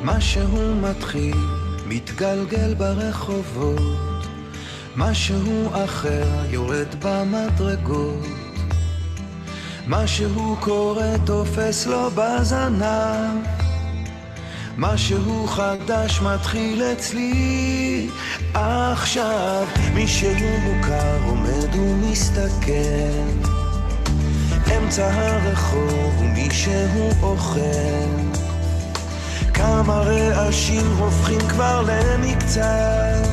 משהו מתחיל, מתגלגל ברחובות, משהו אחר יורד במדרגות, משהו קורה תופס לו בזנב, משהו חדש מתחיל אצלי עכשיו. מישהו מוכר עומד ומסתכל אמצע הרחוב ומישהו אוכל, כמה רעשים הופכים כבר למקצב,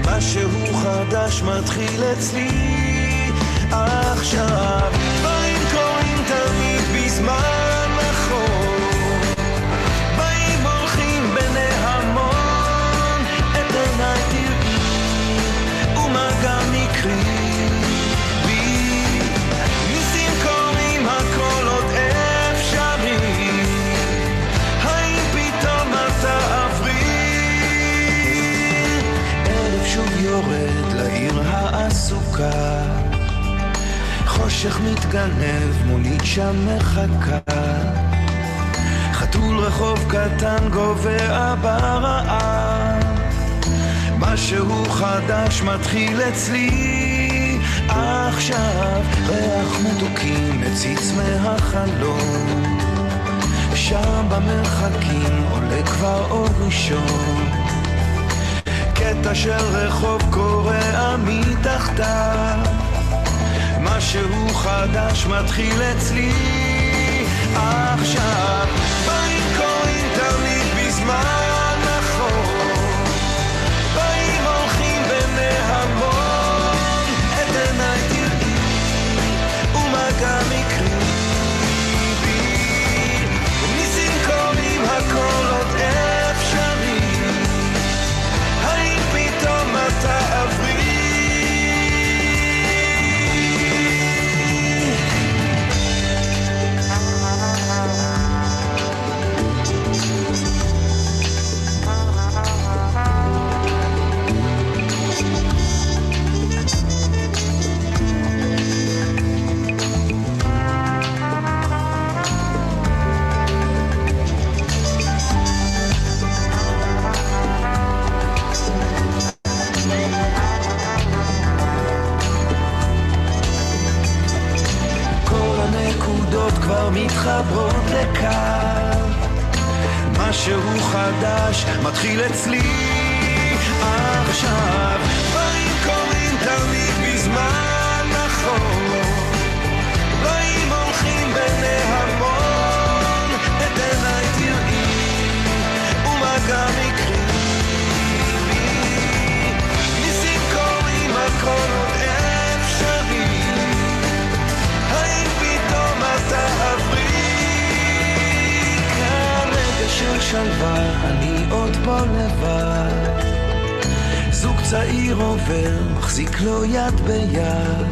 משהו חדש מתחיל אצלי עכשיו. דברים קורים תמיד בזמן נכון, באים הולכים בני המון, את עיניי תראי ומגע מקרי, ניסים קורים הכל עוד אפשרי, האם פתאום אתה עברי? ערב שוב יורד לעיר העסוקה, חושך מתגנב, מונית שם מחכה, חתול רחוב קטן גובע ברעב, משהו חדש מתחיל אצלי עכשיו. ריח מתוקים מציץ מהחלום, שם במרחקים עולה כבר אור ראשון, קטע של רחוב קורע מתחתיו, משהו חדש מתחיל אצלי עכשיו. באים קוראים תמיד בזמן נכון, באים הולכים בני המון, את עיניי תראי ומגע מקרי, ניסים קוראים הכל עוד אפשרי, האם פתאום אתה עברי? כבר מתחברות לקו, משהו חדש מתחיל אצלי עכשיו. דברים קורים תמיד בזמן נכון, באים הולכים בני המון, את עיניי תראי ומגע מקרי, ניסים קורים הכל עוד אפשרי, האם פתאום אתה עברי? כאן רגע של שלווה, אני עוד פה לבד, זוג צעיר עובר, מחזיק לו יד ביד,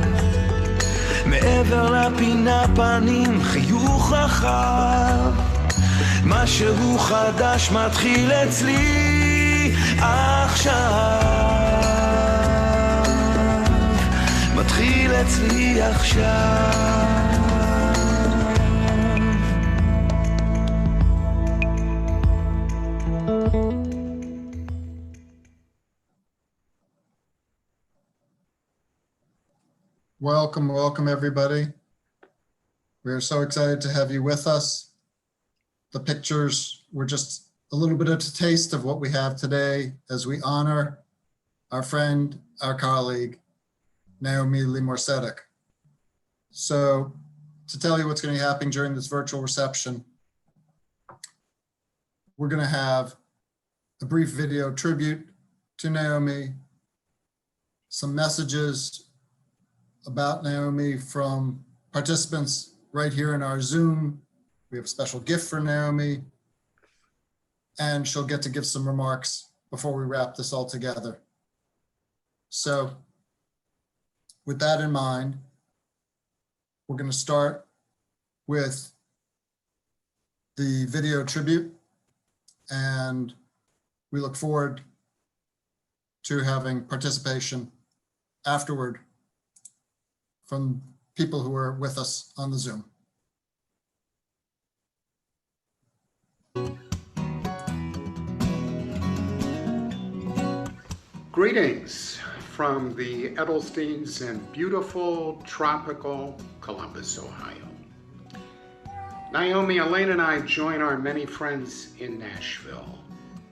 מעבר לפינה פנים חיוך רחב, משהו חדש מתחיל אצלי עכשיו, מתחיל אצלי עכשיו. Welcome, welcome everybody. We are so excited to have you with us. The pictures were just a little bit of a taste of what we have today as we honor our friend, our colleague, Naomi Limor-Sedek. So to tell you what's going to be happening during this virtual reception, we're going to have a brief video tribute to Naomi, some messages about Naomi from participants right here in our Zoom. We have a special gift for Naomi, and she'll get to give some remarks before we wrap this all together. So with that in mind, we're going to start with the video tribute, and we look forward to having participation afterward from people who are with us on the Zoom. Greetings from the Edelsteins in beautiful, tropical Columbus, Ohio. Naomi, Elaine, and I join our many friends in Nashville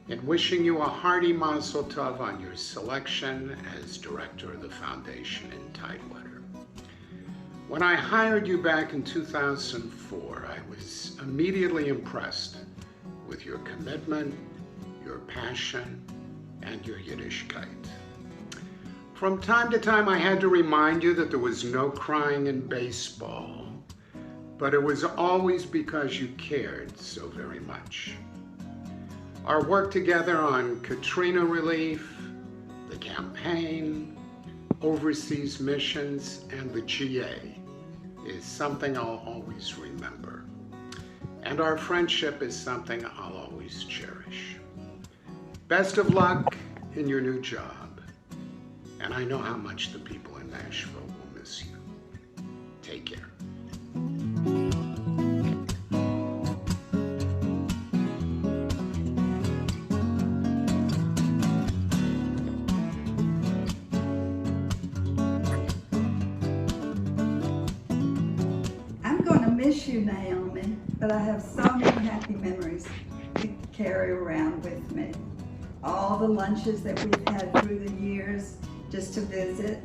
in wishing you a hearty mazel tov on your selection as director of the foundation in Tidewater. When I hired you back in 2004, I was immediately impressed with your commitment, your passion, and your Yiddishkeit. From time to time, I had to remind you that there was no crying in baseball, but it was always because you cared so very much. Our work together on Katrina relief, the campaign, overseas missions, and the GA is something I'll always remember. And our friendship is something I'll always cherish. Best of luck in your new job. And I know how much the people in Nashville will miss you. Take care. I'm going to miss you, Naomi, but I have so many happy memories to carry around with me. All the lunches that we've had through the years just to visit,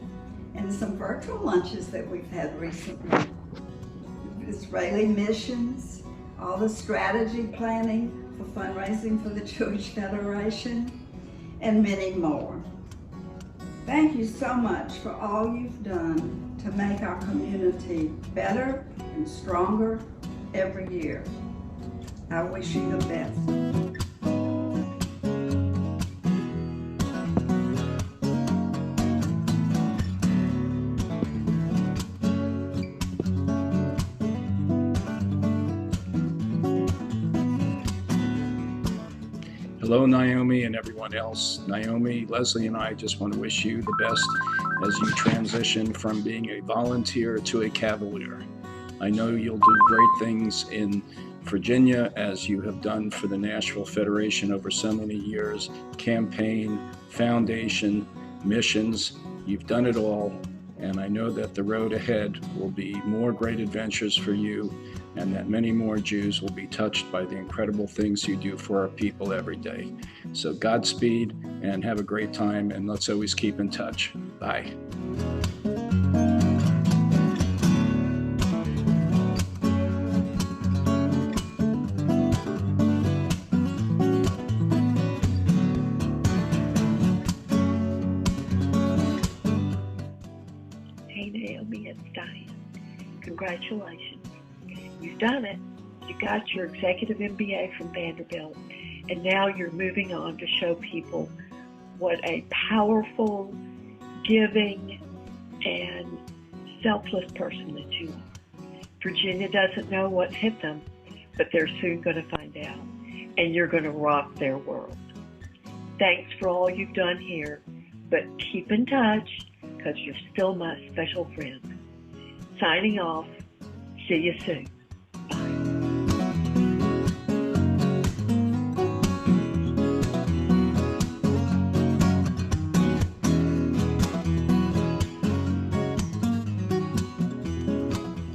and some virtual lunches that we've had recently. Israeli missions, all the strategy planning for fundraising for the Jewish Federation, and many more. Thank you so much for all you've done to make our community better and stronger every year. I wish you the best. Hello, Naomi and everyone else. Naomi, Leslie, and I just want to wish you the best as you transition from being a volunteer to a cavalier. I know you'll do great things in Virginia as you have done for the Nashville Federation over so many years, campaign, foundation, missions. You've done it all, and I know that the road ahead will be more great adventures for you, and that many more Jews will be touched by the incredible things you do for our people every day. So Godspeed and have a great time, and let's always keep in touch. Bye. Hey Naomi, it's Diane. Congratulations. You've done it. You got your executive MBA from Vanderbilt, and now you're moving on to show people what a powerful, giving, and selfless person that you are. Virginia doesn't know what hit them, but they're soon going to find out, and you're going to rock their world. Thanks for all you've done here, but keep in touch because you're still my special friend. Signing off. See you soon.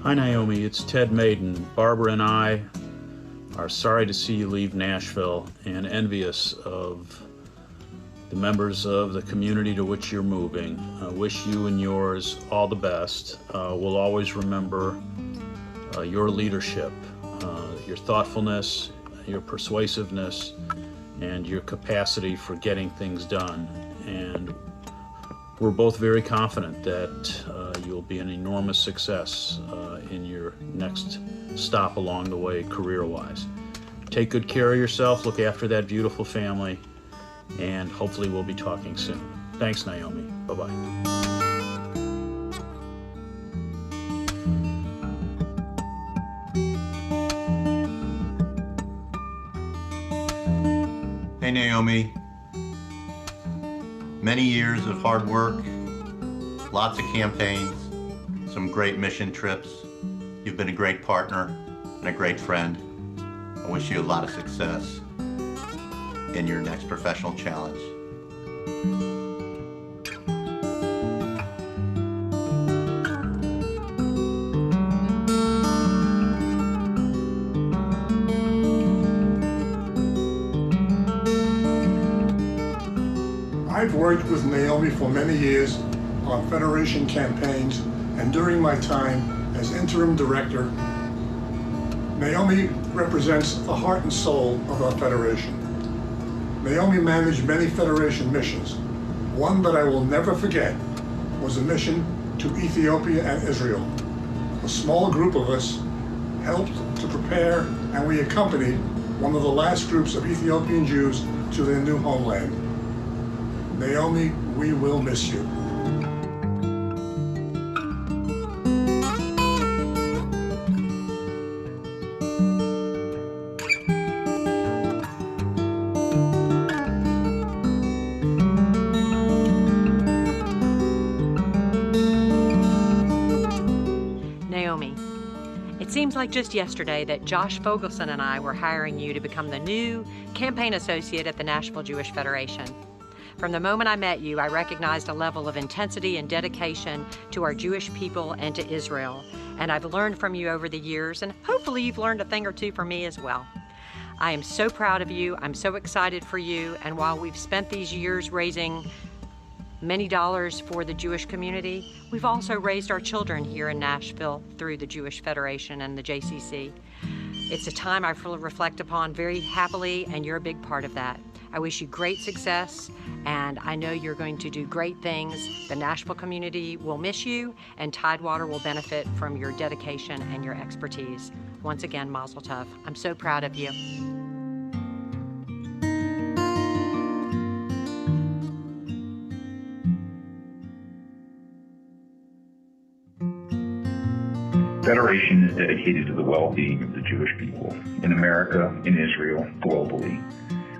Hi Naomi, it's Ted Maiden. Barbara and I are sorry to see you leave Nashville and envious of the members of the community to which you're moving. I wish you and yours all the best. We'll always remember your leadership, your thoughtfulness, your persuasiveness, and your capacity for getting things done. And we're both very confident that you'll be an enormous success in your next stop along the way career-wise. Take good care of yourself, look after that beautiful family, and hopefully we'll be talking soon. Thanks, Naomi. Bye-bye. Hey Naomi, many years of hard work, lots of campaigns, some great mission trips. You've been a great partner and a great friend. I wish you a lot of success in your next professional challenge. I've worked with Naomi for many years on Federation campaigns, and during my time as interim director, Naomi represents the heart and soul of our Federation. Naomi managed many Federation missions. One that I will never forget was a mission to Ethiopia and Israel. A small group of us helped to prepare, and we accompanied one of the last groups of Ethiopian Jews to their new homeland. Naomi, we will miss you. Naomi, it seems like just yesterday that Josh Fogelson and I were hiring you to become the new campaign associate at the Nashville Jewish Federation. From the moment I met you, I recognized a level of intensity and dedication to our Jewish people and to Israel. And I've learned from you over the years, and hopefully you've learned a thing or two from me as well. I am so proud of you. I'm so excited for you. And while we've spent these years raising many dollars for the Jewish community, we've also raised our children here in Nashville through the Jewish Federation and the JCC. It's a time I reflect upon very happily, and you're a big part of that. I wish you great success, and I know you're going to do great things. The Nashville community will miss you, and Tidewater will benefit from your dedication and your expertise. Once again, Mazel Tov. I'm so proud of you. Federation is dedicated to the well-being of the Jewish people in America, in Israel, globally.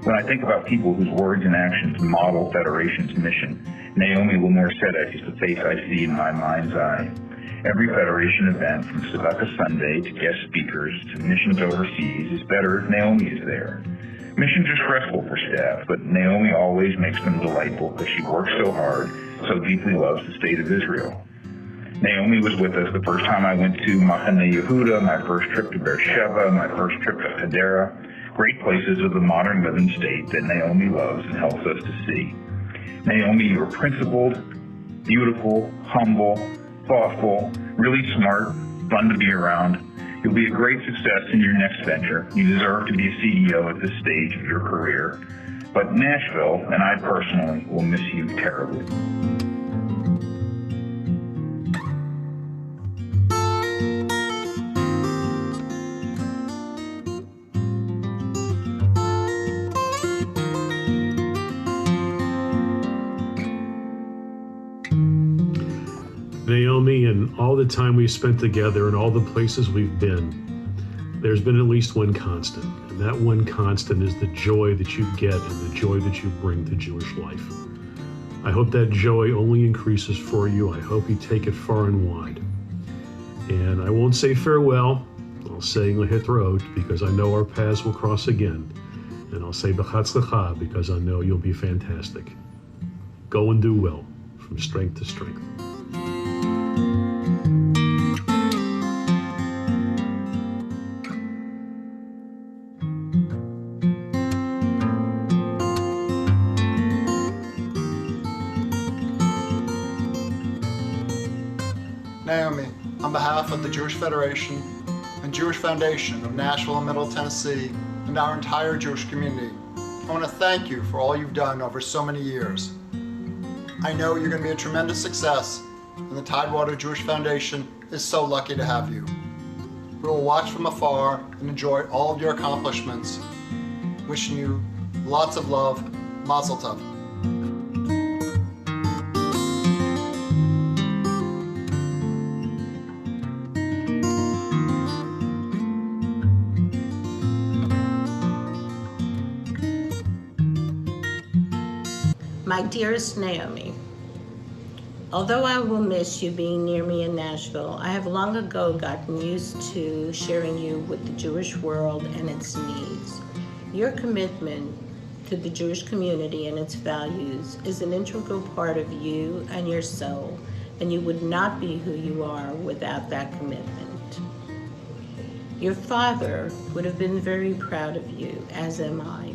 When I think about people whose words and actions model Federation's mission, Naomi Lemore-Sedek is the face I see in my mind's eye. Every Federation event, from Tzedakah Sunday to guest speakers to missions overseas, is better if Naomi is there. Missions are stressful for staff, but Naomi always makes them delightful because she works so hard, so deeply loves the state of Israel. Naomi was with us the first time I went to Machane Yehuda, my first trip to Beersheba, my first trip to Hadera, great places of the modern living state that Naomi loves and helps us to see. Naomi, you're principled, beautiful, humble, thoughtful, really smart, fun to be around. You'll be a great success in your next venture. You deserve to be a CEO at this stage of your career. But Nashville, and I personally, will miss you terribly. Naomi, and all the time we've spent together and all the places we've been, there's been at least one constant, and that one constant is the joy that you get and the joy that you bring to Jewish life. I hope that joy only increases for you. I hope you take it far and wide. And I won't say farewell. I'll say lehitraot because I know our paths will cross again. And I'll say b'chatzlacha because I know you'll be fantastic. Go and do well, from strength to strength. Naomi, on behalf of the Jewish Federation and Jewish Foundation of Nashville and Middle Tennessee and our entire Jewish community, I want to thank you for all you've done over so many years. I know you're going to be a tremendous success, and the Tidewater Jewish Foundation is so lucky to have you. We will watch from afar and enjoy all of your accomplishments. Wishing you lots of love. Mazel Tov. My dearest Naomi, although I will miss you being near me in Nashville, I have long ago gotten used to sharing you with the Jewish world and its needs. Your commitment to the Jewish community and its values is an integral part of you and your soul, and you would not be who you are without that commitment. Your father would have been very proud of you, as am I.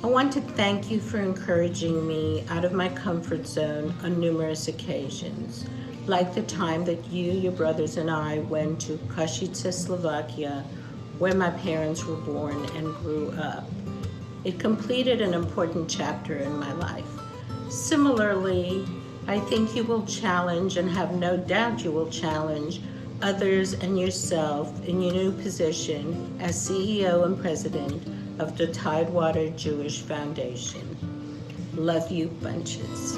I want to thank you for encouraging me out of my comfort zone on numerous occasions, like the time that you, your brothers, and I went to Košice, Slovakia, where my parents were born and grew up. It completed an important chapter in my life. Similarly, I think you will challenge, and have no doubt you will challenge, others and yourself in your new position as CEO and President of the Tidewater Jewish Foundation. Love you bunches.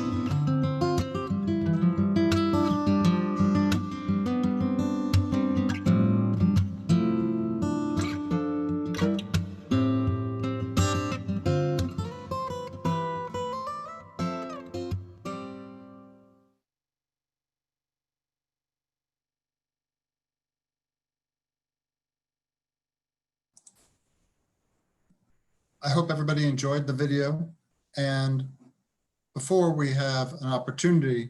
I hope everybody enjoyed the video. And before we have an opportunity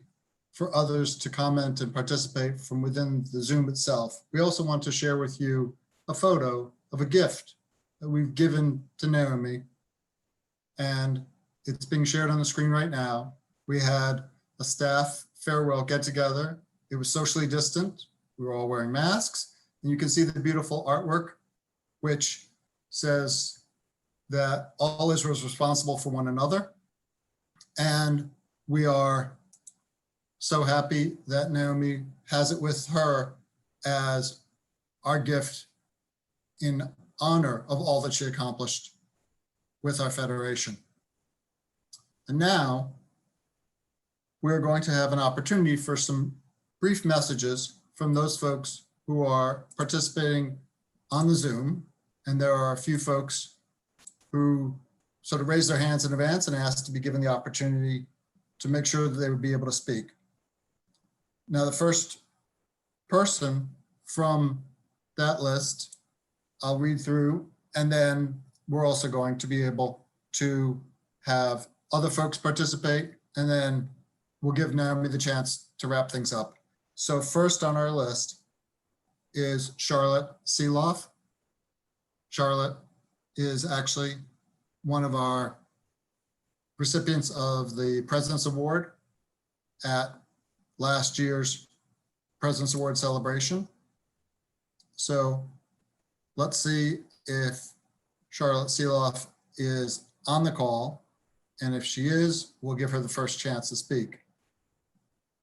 for others to comment and participate from within the Zoom itself, we also want to share with you a photo of a gift that we've given to Naomi. And it's being shared on the screen right now. We had a staff farewell get together. It was socially distant. We were all wearing masks. And you can see the beautiful artwork, which says that all Israel is responsible for one another. And we are so happy that Naomi has it with her as our gift in honor of all that she accomplished with our federation. And now we're going to have an opportunity for some brief messages from those folks who are participating on the Zoom. And there are a few folks who sort of raised their hands in advance and asked to be given the opportunity to make sure that they would be able to speak. Now, the first person from that list, I'll read through, and then we're also going to be able to have other folks participate, and then we'll give Naomi the chance to wrap things up. So first on our list is Charlotte Seeloff. Charlotte is actually one of our recipients of the President's Award at last year's President's Award celebration. So let's see if Charlotte Seeloff is on the call. And if she is, we'll give her the first chance to speak.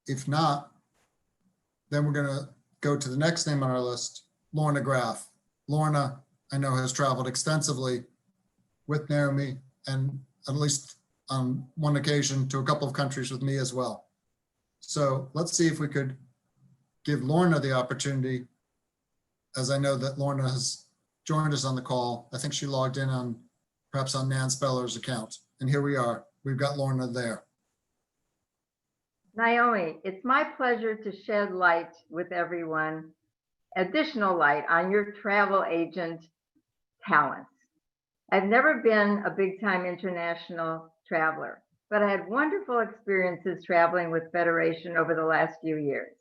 If not, then we're gonna go to the next name on our list, Lorna Graff. Lorna, I know, has traveled extensively with Naomi, and at least on one occasion to a couple of countries with me as well. So let's see if we could give Lorna the opportunity, as I know that Lorna has joined us on the call. I think she logged in on perhaps on Nan Speller's account. And here we are. We've got Lorna there. Naomi, it's my pleasure to shed light with everyone, additional light on your travel agent talents. I've never been a big-time international traveler, but I had wonderful experiences traveling with Federation over the last few years.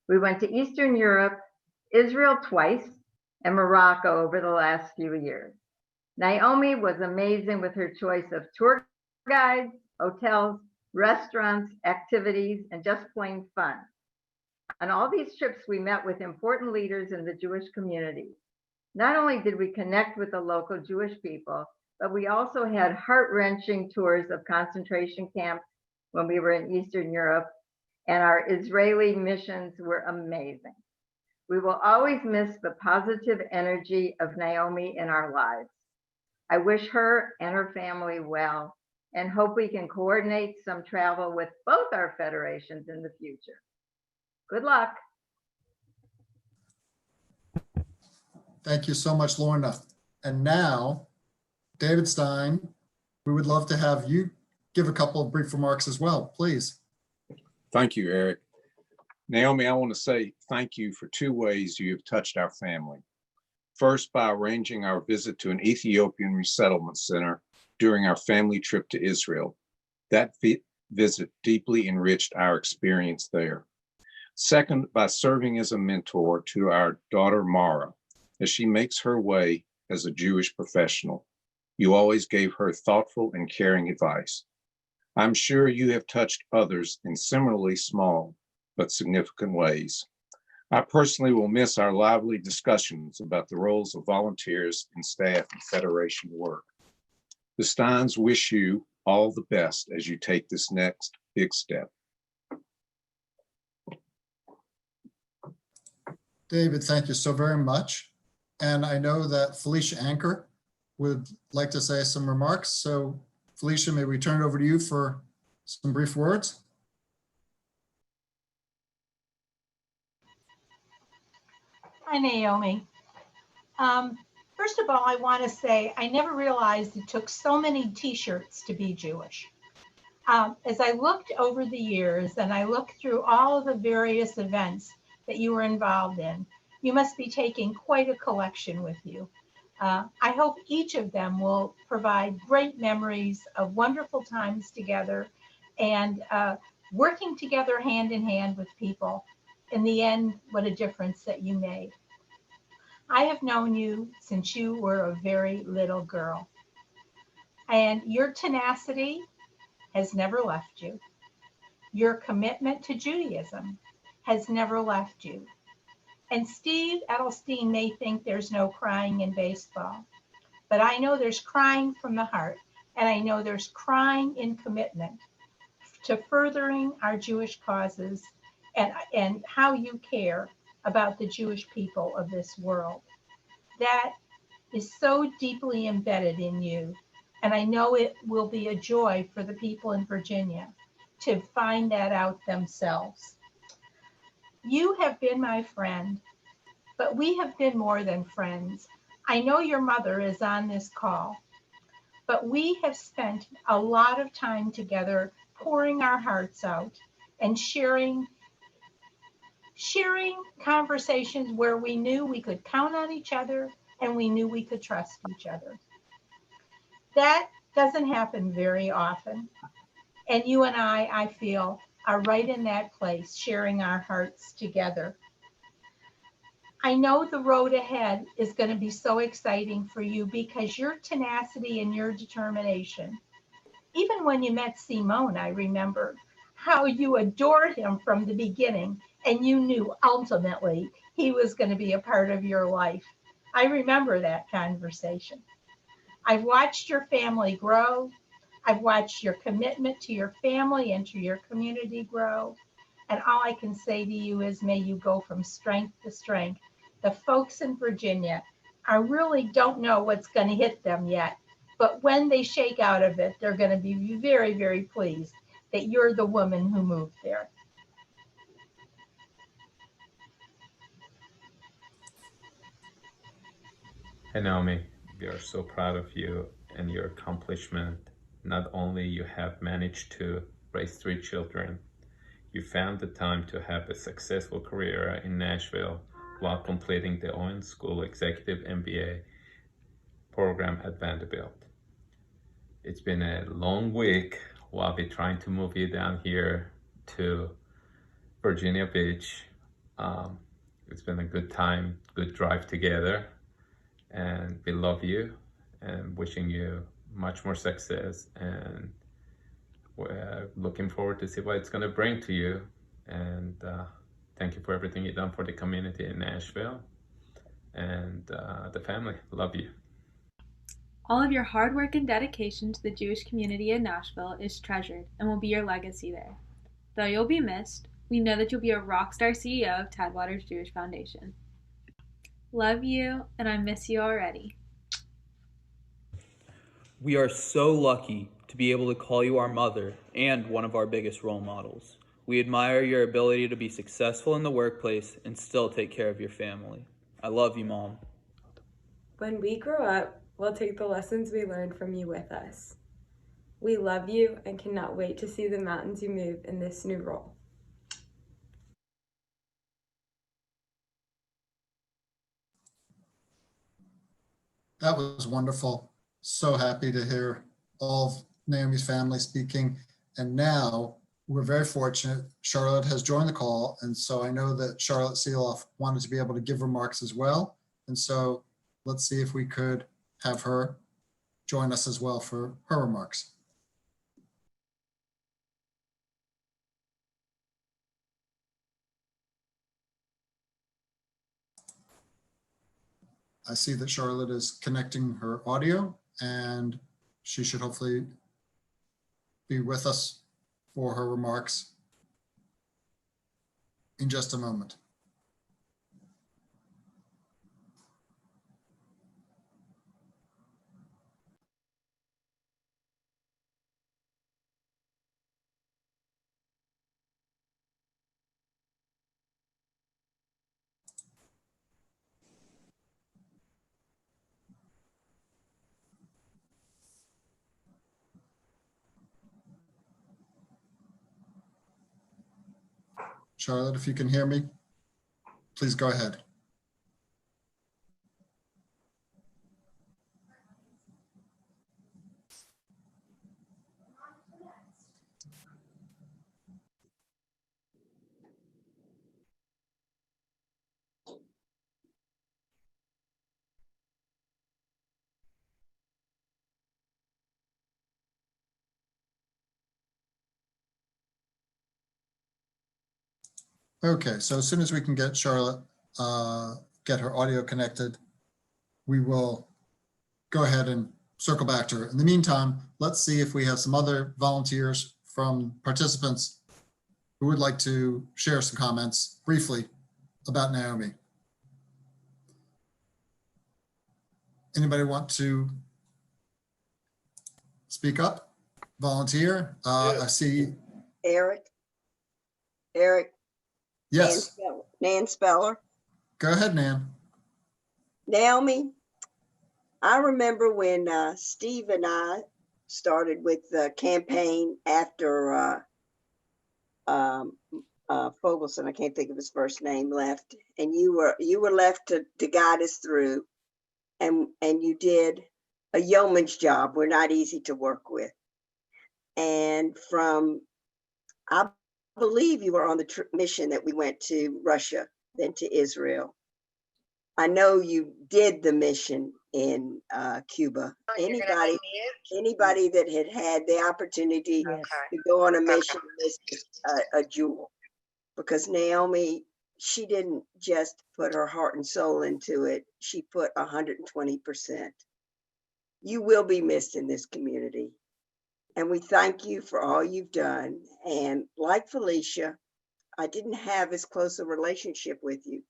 We went to Eastern Europe, Israel twice, and Morocco over the last few years. Naomi was amazing with her choice of tour guides, hotels, restaurants, activities, and just plain fun. On all these trips, we met with important leaders in the Jewish community. Not only did we connect with the local Jewish people, but we also had heart-wrenching tours of concentration camps when we were in Eastern Europe, and our Israeli missions were amazing. We will always miss the positive energy of Naomi in our lives. I wish her and her family well and hope we can coordinate some travel with both our federations in the future. Good luck. Thank you so much, Lorna. And now, David Stein, we would love to have you give a couple of brief remarks as well, please. Thank you, Eric. Naomi, I want to say thank you for two ways you have touched our family. First, by arranging our visit to an Ethiopian resettlement center during our family trip to Israel. That visit deeply enriched our experience there. Second, by serving as a mentor to our daughter, Mara, as she makes her way as a Jewish professional. You always gave her thoughtful and caring advice. I'm sure you have touched others in similarly small but significant ways. I personally will miss our lively discussions about the roles of volunteers and staff in Federation work. The Steins wish you all the best as you take this next big step. David, thank you so very much. And I know that Felicia Anker would like to say some remarks. So Felicia, may we turn it over to you for some brief words? Hi, Naomi. First of all, I want to say I never realized it took so many t-shirts to be Jewish. As I looked over the years and I looked through all of the various events that you were involved in, you must be taking quite a collection with you. I hope each of them will provide great memories of wonderful times together and working together hand in hand with people. In the end, what a difference that you made. I have known you since you were a very little girl, and your tenacity has never left you. Your commitment to Judaism has never left you. And Steve Edelstein may think there's no crying in baseball, but I know there's crying from the heart, and I know there's crying in commitment to furthering our Jewish causes and how you care about the Jewish people of this world. That is so deeply embedded in you, and I know it will be a joy for the people in Virginia to find that out themselves. You have been my friend, but we have been more than friends. I know your mother is on this call, but we have spent a lot of time together pouring our hearts out and sharing conversations where we knew we could count on each other and we knew we could trust each other. That doesn't happen very often. And you and I feel, are right in that place, sharing our hearts together. I know the road ahead is going to be so exciting for you because your tenacity and your determination. Even when you met Simone, I remember how you adored him from the beginning, and you knew ultimately he was going to be a part of your life. I remember that conversation. I've watched your family grow. I've watched your commitment to your family and to your community grow. And all I can say to you is may you go from strength to strength. The folks in Virginia, I really don't know what's going to hit them yet, but when they shake out of it, they're going to be very, very pleased that you're the woman who moved there. Hey Naomi, we are so proud of you and your accomplishment. Not only you have managed to raise 3 children, you found the time to have a successful career in Nashville while completing the Owen School Executive MBA program at Vanderbilt. It's been a long week while we're trying to move you down here to Virginia Beach. It's been a good time, good drive together, and we love you and wishing you much more success, and we're looking forward to see what it's going to bring to you. And thank you for everything you've done for the community in Nashville and the family. Love you. All of your hard work and dedication to the Jewish community in Nashville is treasured and will be your legacy there. Though you'll be missed, we know that you'll be a rock star CEO of Tidewater's Jewish Foundation. Love you, and I miss you already. We are so lucky to be able to call you our mother and one of our biggest role models. We admire your ability to be successful in the workplace and still take care of your family. I love you, Mom. When we grow up, we'll take the lessons we learned from you with us. We love you and cannot wait to see the mountains you move in this new role. That was wonderful. So happy to hear all of Naomi's family speaking. And now we're very fortunate. Charlotte has joined the call. And so I know that Charlotte Seeloff wanted to be able to give remarks as well. And so let's see if we could have her join us as well for her remarks. I see that Charlotte is connecting her audio, and she should hopefully be with us for her remarks in just a moment. Charlotte, if you can hear me, please go ahead. Okay, so as soon as we can get Charlotte, get her audio connected, we will go ahead and circle back to her. In the meantime, let's see if we have some other volunteers from participants who would like to share some comments briefly about Naomi. Anybody want to speak up, volunteer? I see. Eric. Yes. Nan Speller. Go ahead, Nan. Naomi, I remember when Steve and I started with the campaign after Fogelson, I can't think of his first name, left, and you were left to guide us through, and you did a yeoman's job. We're not easy to work with. And I believe you were on the mission that we went to Russia, then to Israel. I know you did the mission in Cuba. Anybody that had the opportunity to go on a mission is a jewel, because Naomi, she didn't just put her heart and soul into it. She put 120%. You will be missed in this community. And we thank you for all you've done. And like Felicia, I didn't have as close a relationship with you,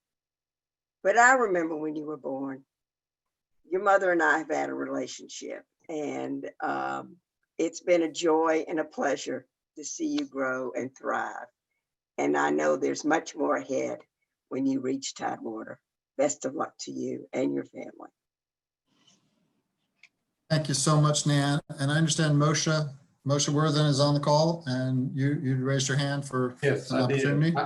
but I remember when you were born. Your mother and I have had a relationship, and it's been a joy and a pleasure to see you grow and thrive. And I know there's much more ahead when you reach Tidewater. Best of luck to you and your family. Thank you so much, Nan. And I understand Moshe Worthen is on the call, and you raised your hand for an opportunity.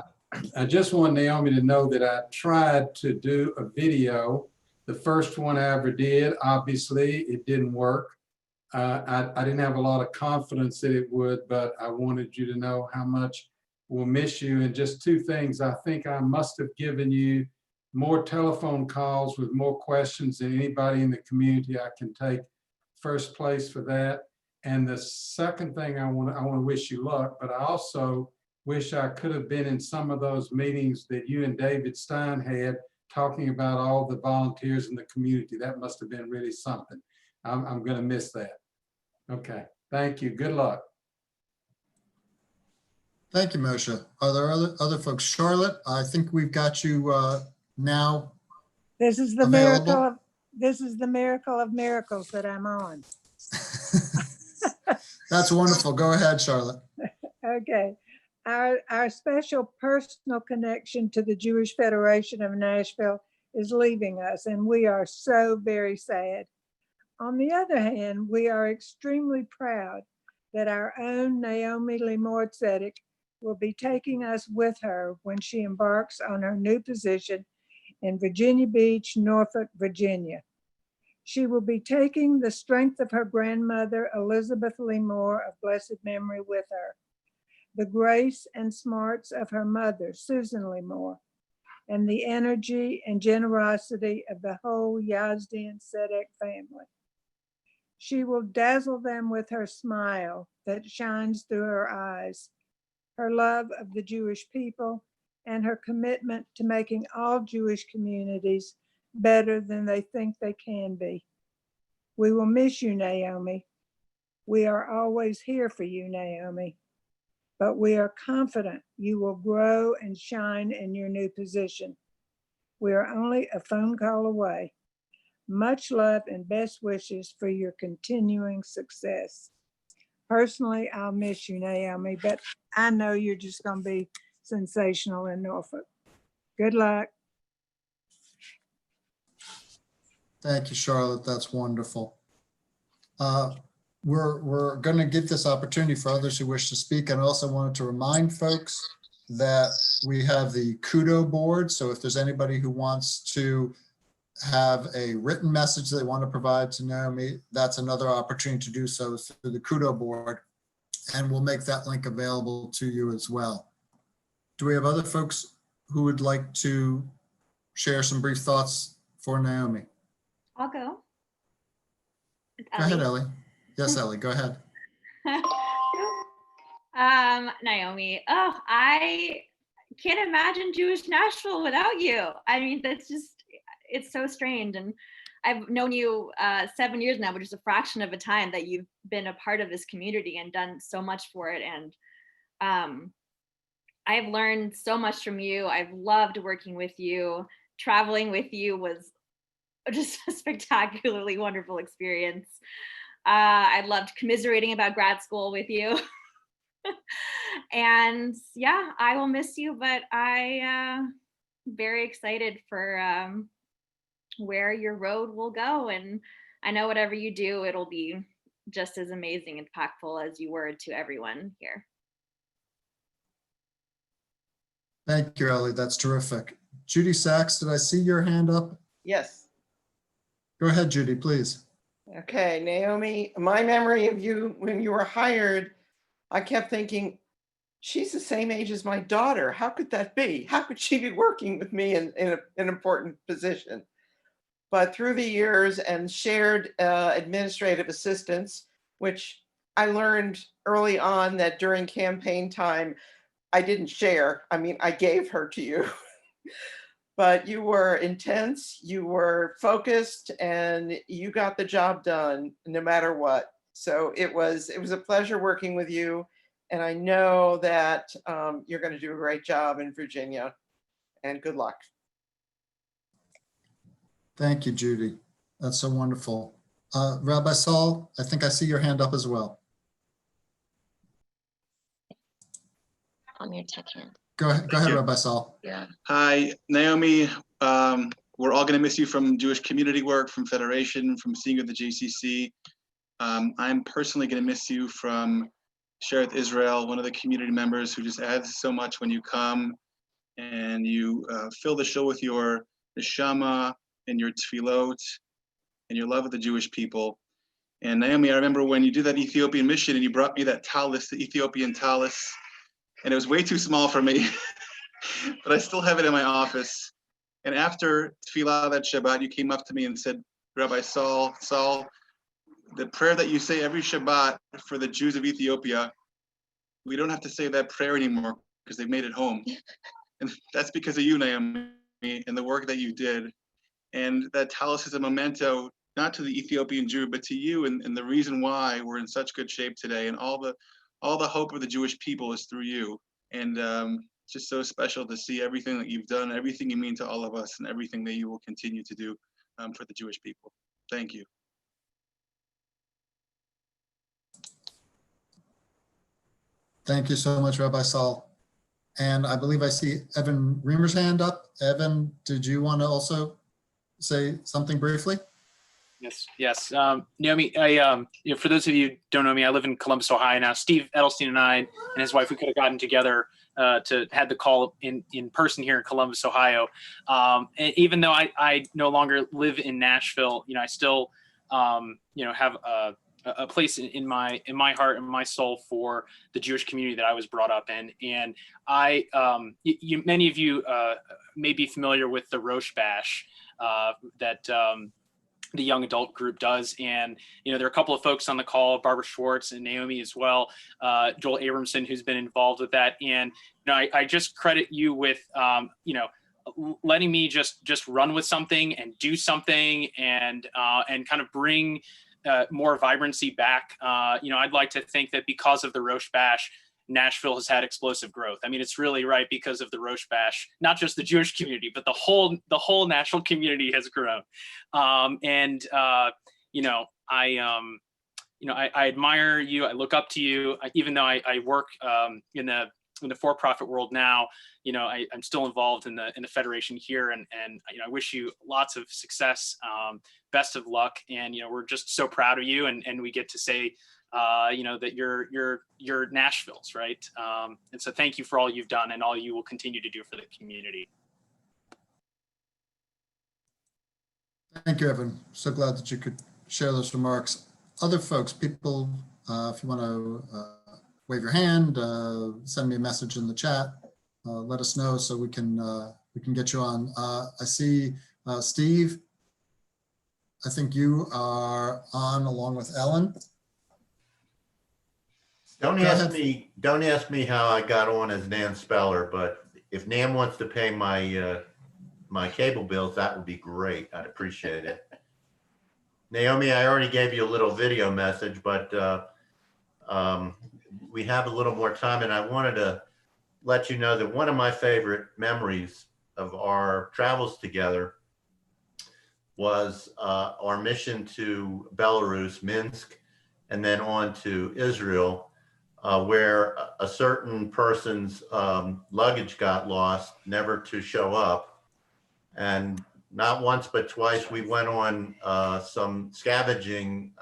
I just want Naomi to know that I tried to do a video. The first one I ever did, obviously, it didn't work. I didn't have a lot of confidence that it would, but I wanted you to know how much we'll miss you. And just two things, I think I must have given you more telephone calls with more questions than anybody in the community. I can take first place for that. And the second thing, I want to wish you luck, but I also wish I could have been in some of those meetings that you and David Stein had, talking about all the volunteers in the community. That must have been really something. I'm going to miss that. Okay, thank you. Good luck. Thank you, Moshe. Are there other folks? Charlotte, I think we've got you now. This is the available. miracle of miracles that I'm on. That's wonderful. Go ahead, Charlotte. Okay. Our special personal connection to the Jewish Federation of Nashville is leaving us, and we are so very sad. On the other hand, we are extremely proud that our own Naomi Limor Tzedek will be taking us with her when she embarks on her new position in Virginia Beach, Norfolk, Virginia. She will be taking the strength of her grandmother, Elizabeth Limor of blessed memory, with her, the grace and smarts of her mother, Susan Limor, and the energy and generosity of the whole Yazdian Tzedek family. She will dazzle them with her smile that shines through her eyes, her love of the Jewish people, and her commitment to making all Jewish communities better than they think they can be. We will miss you, Naomi. We are always here for you, Naomi, but we are confident you will grow and shine in your new position. We are only a phone call away. Much love and best wishes for your continuing success. Personally, I'll miss you, Naomi, but I know you're just going to be sensational in Norfolk. Good luck. Thank you, Charlotte. That's wonderful. We're going to give this opportunity for others who wish to speak. And I also wanted to remind folks that we have the Kudo board. So if there's anybody who wants to have a written message they want to provide to Naomi, that's another opportunity to do so through the Kudo board. And we'll make that link available to you as well. Do we have other folks who would like to share some brief thoughts for Naomi? I'll go. Go ahead, Ellie. Yes, Ellie, go ahead. Naomi, oh, I can't imagine Jewish Nashville without you. I mean, that's just, it's so strange. And I've known you 7 years now, which is a fraction of a time that you've been a part of this community and done so much for it. And I've learned so much from you. I've loved working with you. Traveling with you was just a spectacularly wonderful experience. I loved commiserating about grad school with you. And yeah, I will miss you, but I very excited for where your road will go. And I know whatever you do, it'll be just as amazing and impactful as you were to everyone here. Thank you, Ellie. That's terrific. Judy Sachs, did I see your hand up? Yes. Go ahead, Judy, please. Okay, Naomi, my memory of you when you were hired, I kept thinking, she's the same age as my daughter. How could that be? How could she be working with me in an important position? But through the years and shared administrative assistance, which I learned early on that during campaign time, I didn't share. I mean, I gave her to you. But you were intense, you were focused, and you got the job done no matter what. So it was a pleasure working with you. And I know that you're going to do a great job in Virginia, and good luck. Thank you, Judy. That's so wonderful. Rabbi Saul, I think I see your hand up as well. I'm your tech hand. Go ahead, Rabbi Saul. Yeah. Hi, Naomi. We're all going to miss you from Jewish community work, from Federation, from seeing you at the JCC. I'm personally going to miss you from Shereth Israel, one of the community members who just adds so much when you come and you fill the show with your neshama and your tefillot and your love of the Jewish people. And Naomi, I remember when you did that Ethiopian mission and you brought me that tallis, the Ethiopian tallis, and it was way too small for me, but I still have it in my office. And after tefillah that Shabbat, you came up to me and said, Rabbi Saul, the prayer that you say every Shabbat for the Jews of Ethiopia, we don't have to say that prayer anymore because they've made it home. And that's because of you, Naomi, and the work that you did. And that tallis is a memento, not to the Ethiopian Jew, but to you, and the reason why we're in such good shape today. And all the hope of the Jewish people is through you. And it's just so special to see everything that you've done, everything you mean to all of us, and everything that you will continue to do for the Jewish people. Thank you. Thank you so much, Rabbi Saul. And I believe I see Evan Reamer's hand up. Evan, did you want to also say something briefly? Yes. Naomi, for those of you who don't know me, I live in Columbus, Ohio now. Steve Edelstein and I and his wife, we could have gotten together to have the call in person here in Columbus, Ohio. And even though I no longer live in Nashville, I still, have a place in my heart and my soul for the Jewish community that I was brought up in. And many of you may be familiar with the Rosh Bash that the young adult group does. And, there are a couple of folks on the call, Barbara Schwartz and Naomi as well, Joel Abramson, who's been involved with that. And, I just credit you with, letting me just run with something and do something and kind of bring more vibrancy back. I'd like to think that because of the Roche Bash, Nashville has had explosive growth. I mean, it's really right because of the Roche Bash, not just the Jewish community, but the whole Nashville community has grown. I admire you. I look up to you. Even though I work in the for-profit world now, I'm still involved in the federation here, and I wish you lots of success, best of luck, and we're just so proud of you, and we get to say that you're Nashville's, right? And so thank you for all you've done and all you will continue to do for the community. Thank you, Evan. So glad that you could share those remarks. Other folks, people, if you want to wave your hand, send me a message in the chat, let us know so we can get you on. I see Steve, I think you are on along with Ellen. Don't ask me how I got on as Nan Speller, but if Nan wants to pay my my cable bills, that would be great. I'd appreciate it. Naomi, I already gave you a little video message, but we have a little more time, and I wanted to let you know that one of my favorite memories of our travels together was our mission to Belarus, Minsk, and then on to Israel, where a certain person's luggage got lost, never to show up. And not once, but twice, we went on some scavenging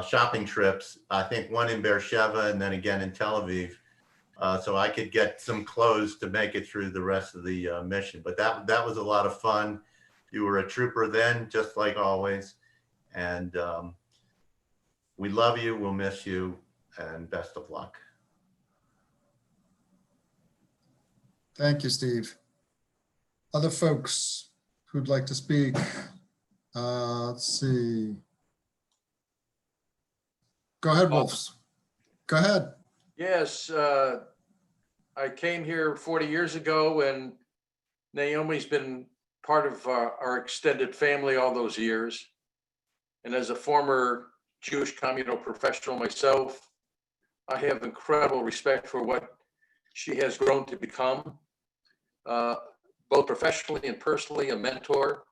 shopping trips. I think one in Beersheba and then again in Tel Aviv. So I could get some clothes to make it through the rest of the mission. But that was a lot of fun. You were a trooper then, just like always. And we love you, we'll miss you, and best of luck. Thank you, Steve. Other folks who'd like to speak? Let's see. Go ahead, Wolves. Go ahead. Yes, I came here 40 years ago, and Naomi's been part of our extended family all those years. And as a former Jewish communal professional myself, I have incredible respect for what she has grown to become, both professionally and personally, a mentor,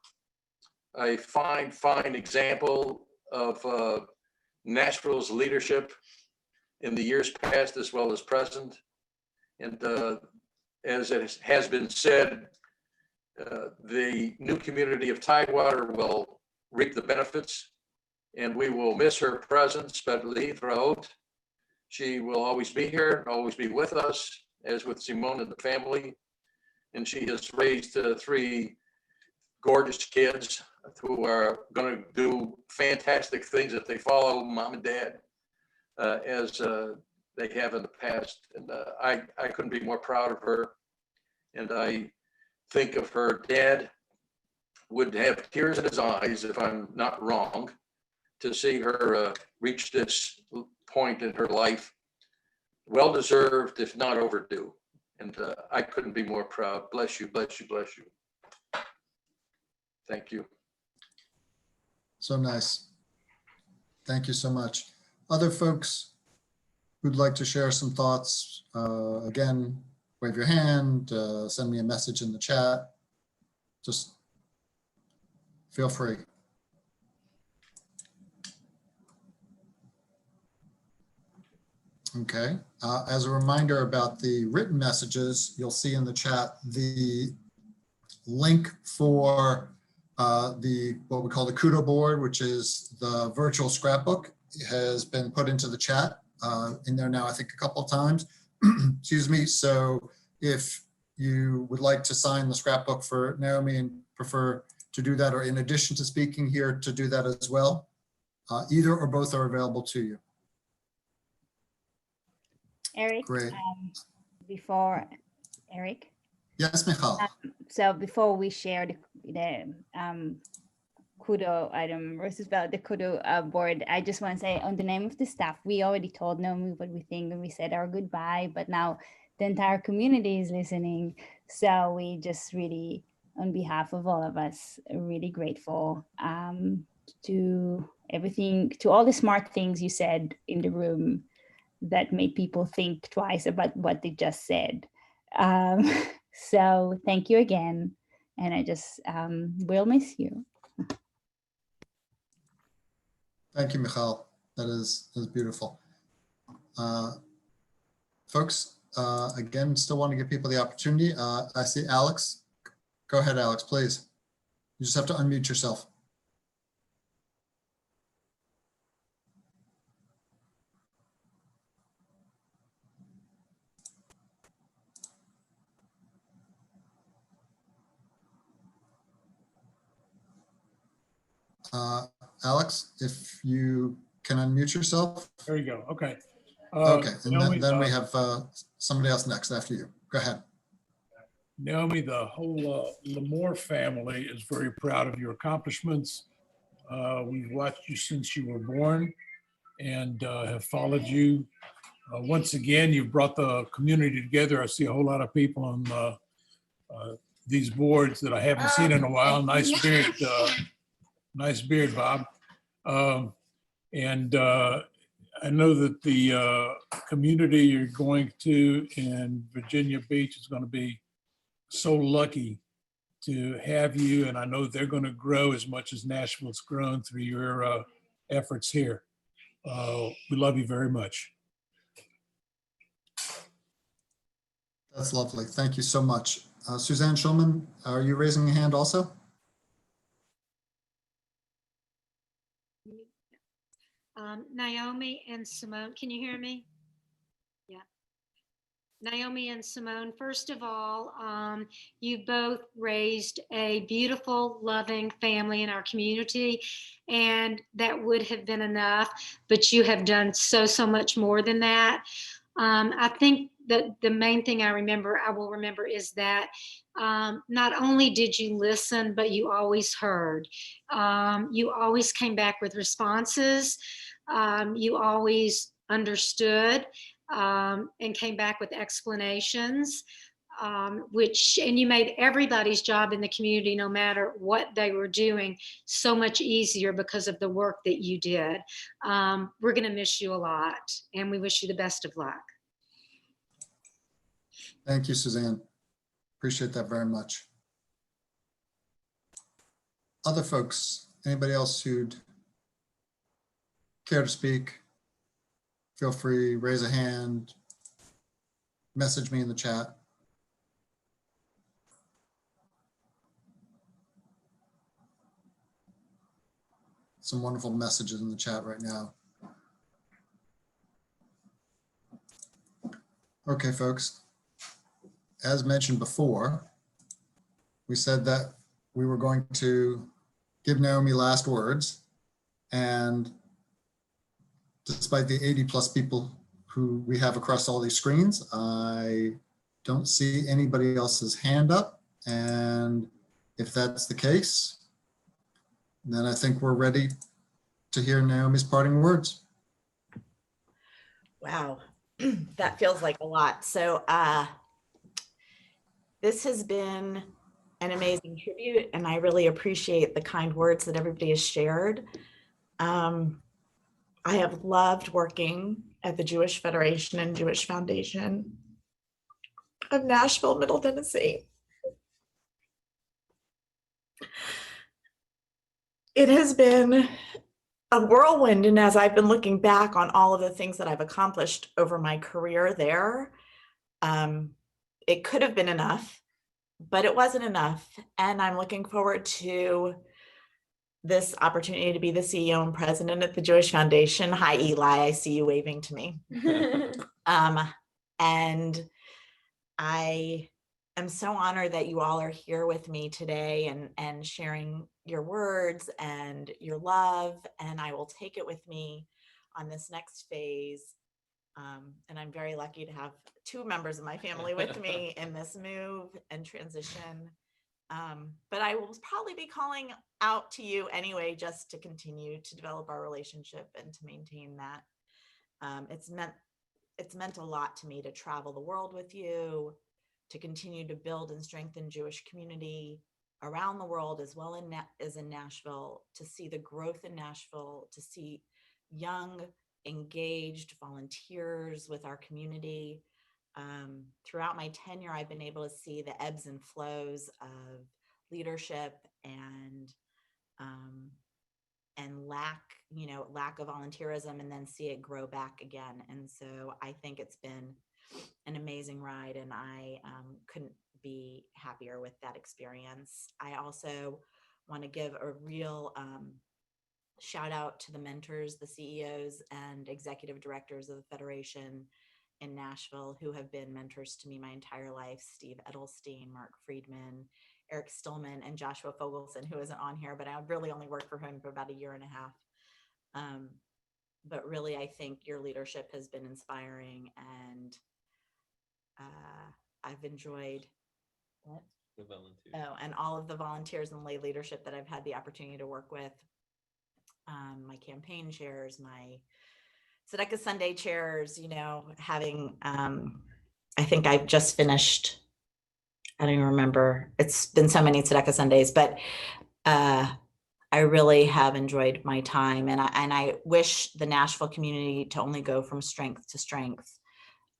a fine example of Nashville's leadership in the years past as well as present. And as it has been said, the new community of Tidewater will reap the benefits, and we will miss her presence, but Litraot, she will always be here, always be with us, as with Simone and the family. And she has raised 3 gorgeous kids who are going to do fantastic things if they follow mom and dad as they have in the past. And I couldn't be more proud of her. And I think of her dad would have tears in his eyes, if I'm not wrong, to see her reach this point in her life. Well deserved, if not overdue. And I couldn't be more proud. Bless you, bless you, bless you. Thank you. So nice. Thank you so much. Other folks who'd like to share some thoughts, again, wave your hand, send me a message in the chat. Just feel free. Okay. As a reminder about the written messages, you'll see in the chat the link for what we call the Kudo board, which is the virtual scrapbook, has been put into the chat in there now, I think a couple of times. Excuse me. So if you would like to sign the scrapbook for Naomi and prefer to do that, or in addition to speaking here, to do that as well, either or both are available to you. Eric, Great. Before Eric. Yes, Michal. So before we share kudo, I don't remember to spell the kudo board. I just want to say on the name of the staff, we already told Naomi what we think and we said our goodbye, but now the entire community is listening. So we just really, on behalf of all of us, are really grateful to everything, to all the smart things you said in the room that made people think twice about what they just said. So thank you again. And I just will miss you. Thank you, Michal. That is beautiful. Folks, again, still want to give people the opportunity. I see Alex. Go ahead, Alex, please. You just have to unmute yourself. Alex, if you can unmute yourself. There you go. Okay. Okay, and Naomi, then we have somebody else next after you. Go ahead. Naomi, the whole Lamore family is very proud of your accomplishments. We've watched you since you were born and have followed you. Once again, you've brought the community together. I see a whole lot of people on these boards that I haven't seen in a while. Nice beard, Bob. And I know that the community you're going to in Virginia Beach is going to be so lucky to have you. And I know they're going to grow as much as Nashville's grown through your efforts here. We love you very much. That's lovely. Thank you so much. Suzanne Schulman, are you raising a hand also? Naomi and Simone, can you hear me? Yeah. Naomi and Simone, first of all, you both raised a beautiful, loving family in our community, and that would have been enough, but you have done so much more than that. I think that the main thing I will remember is that not only did you listen, but you always heard. You always came back with responses. You always understood and came back with explanations, and you made everybody's job in the community, no matter what they were doing, so much easier because of the work that you did. We're going to miss you a lot, and we wish you the best of luck. Thank you, Suzanne. Appreciate that very much. Other folks, anybody else who'd care to speak, feel free, raise a hand, message me in the chat. Some wonderful messages in the chat right now. Okay, folks. As mentioned before, we said that we were going to give Naomi last words, and despite the 80+ people who we have across all these screens, I don't see anybody else's hand up. And if that's the case, then I think we're ready to hear Naomi's parting words. Wow, that feels like a lot. So this has been an amazing tribute, and I really appreciate the kind words that everybody has shared. I have loved working at the Jewish Federation and Jewish Foundation of Nashville, Middle Tennessee. It has been a whirlwind, and as I've been looking back on all of the things that I've accomplished over my career there, it could have been enough, but it wasn't enough. And I'm looking forward to this opportunity to be the CEO and president at the Jewish Foundation. Hi, Eli, I see you waving to me. And I am so honored that you all are here with me today and sharing your words and your love, and I will take it with me on this next phase. And I'm very lucky to have two members of my family with me in this move and transition. But I will probably be calling out to you anyway, just to continue to develop our relationship and to maintain that. It's meant a lot to me to travel the world with you, to continue to build and strengthen Jewish community around the world as well as in Nashville, to see the growth in Nashville, to see young, engaged volunteers with our community. Throughout my tenure, I've been able to see the ebbs and flows of leadership and lack of volunteerism, and then see it grow back again. And so I think it's been an amazing ride, and I couldn't be happier with that experience. I also want to give a real shout out to the mentors, the CEOs and executive directors of the Federation in Nashville who have been mentors to me my entire life. Steve Edelstein, Mark Friedman, Eric Stillman, and Joshua Fogelson, who isn't on here, but I really only worked for him for about a year and a half. But really, I think your leadership has been inspiring, and I've enjoyed what? The volunteers. Oh, and all of the volunteers and lay leadership that I've had the opportunity to work with. My campaign chairs, my Tzedakah Sunday chairs, having, I think I've just finished, I don't even remember. It's been so many Tzedakah Sundays, but I really have enjoyed my time, and I wish the Nashville community to only go from strength to strength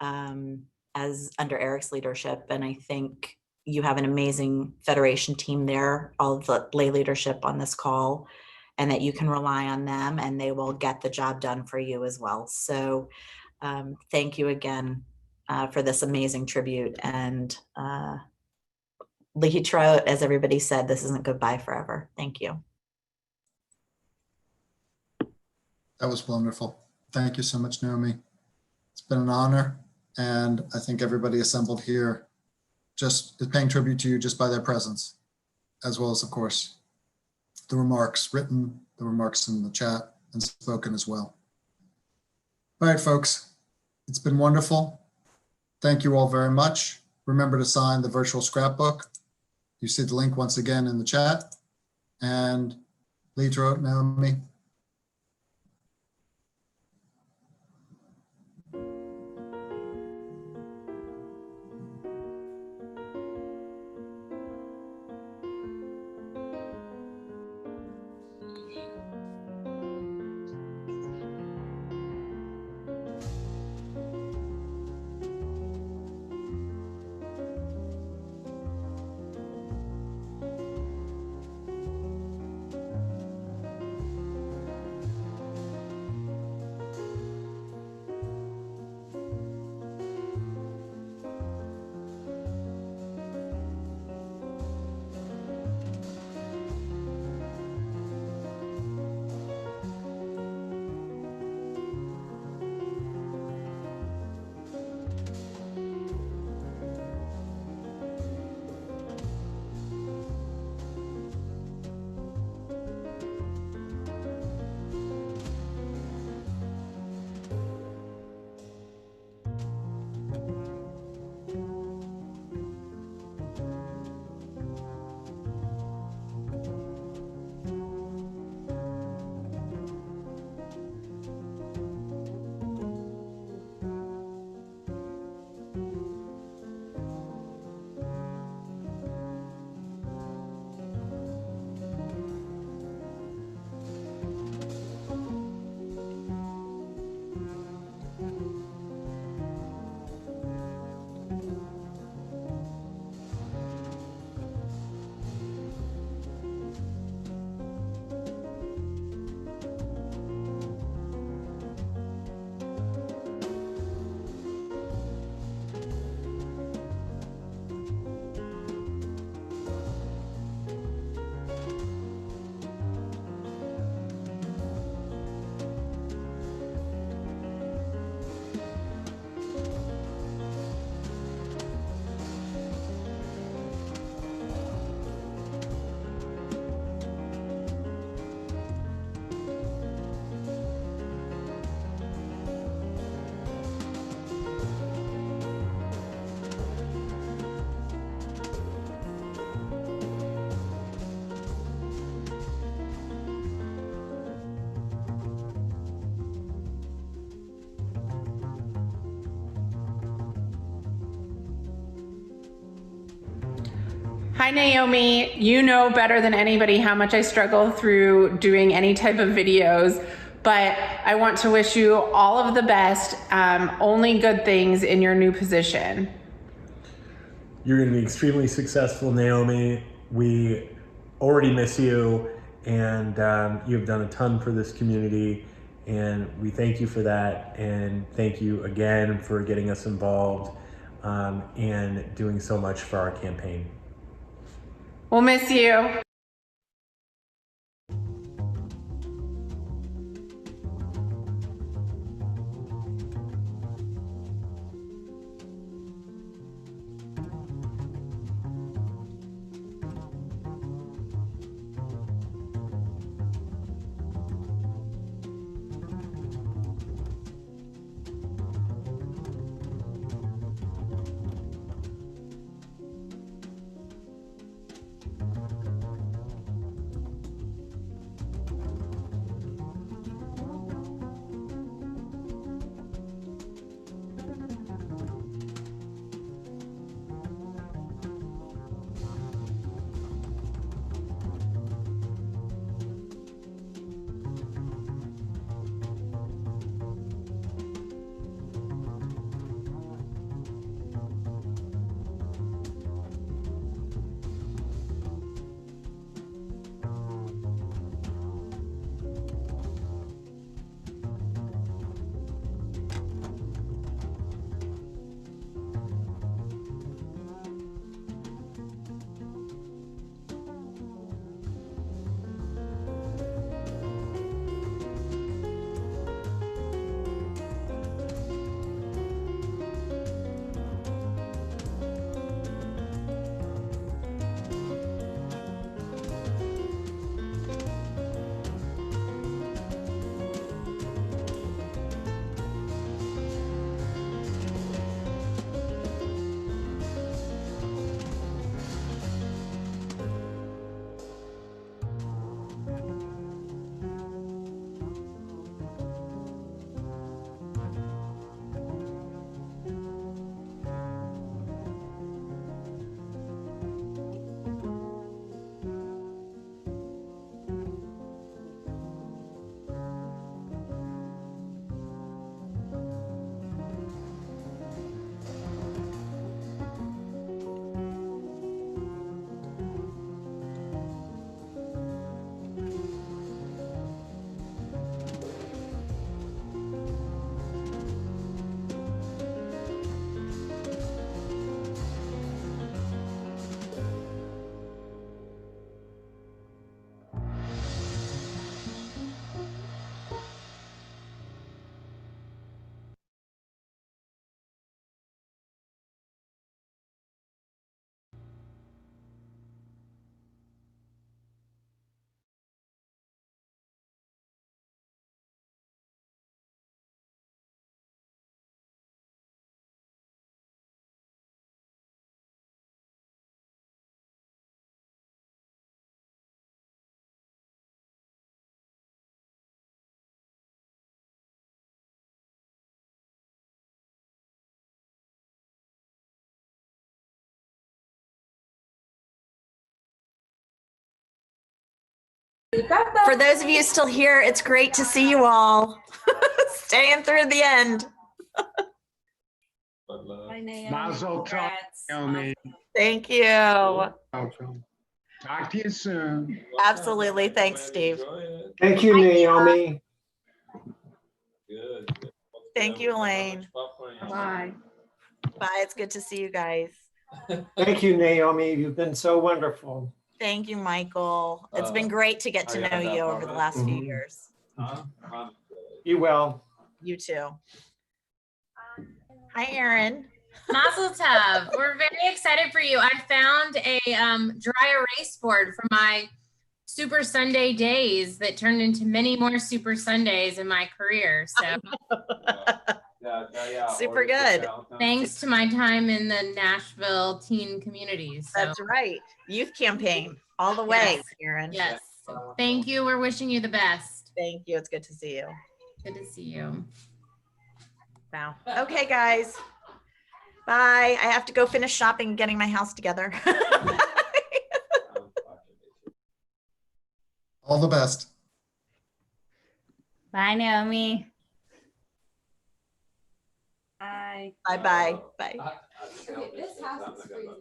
as under Eric's leadership. And I think you have an amazing Federation team there, all of the lay leadership on this call, and that you can rely on them and they will get the job done for you as well. So thank you again for this amazing tribute. And Lehitra, as everybody said, this isn't goodbye forever. Thank you. That was wonderful. Thank you so much, Naomi. It's been an honor. And I think everybody assembled here just is paying tribute to you just by their presence, as well as, of course, the remarks written, the remarks in the chat, and spoken as well. All right, folks, it's been wonderful. Thank you all very much. Remember to sign the virtual scrapbook. You see the link once again in the chat. And Lehitra, Naomi. Hi, Naomi. You know better than anybody how much I struggle through doing any type of videos, but I want to wish you all of the best, only good things in your new position. You're going to be extremely successful, Naomi. We already miss you, and you have done a ton for this community, and we thank you for that, and thank you again for getting us involved and doing so much for our campaign. We'll miss you. For those of you still here, it's great to see you all. Staying through the end. Bye, Naomi. Mazel tov, Congrats. Naomi. Thank you. Welcome. Talk to you soon. Absolutely. Thanks, Steve. Thank you, Naomi. Thank you, Elaine. Bye. Bye. It's good to see you guys. Thank you, Naomi. You've been so wonderful. Thank you, Michael. It's been great to get to know you over the last few years. You will. You too. Hi, Erin. Mazel tov. We're very excited for you. I found a dry erase board for my Super Sunday days that turned into many more Super Sundays in my career. So super good. Thanks to my time in the Nashville teen community. So. That's right. Youth campaign all the way, Yes. Erin. Yes. Thank you. We're wishing you the best. Thank you. It's good to see you. Good to see you. Wow. Okay, guys. Bye. I have to go finish shopping and getting my house together. All the best. Bye, Naomi. Bye. Bye. Bye. Okay, this house is freezing.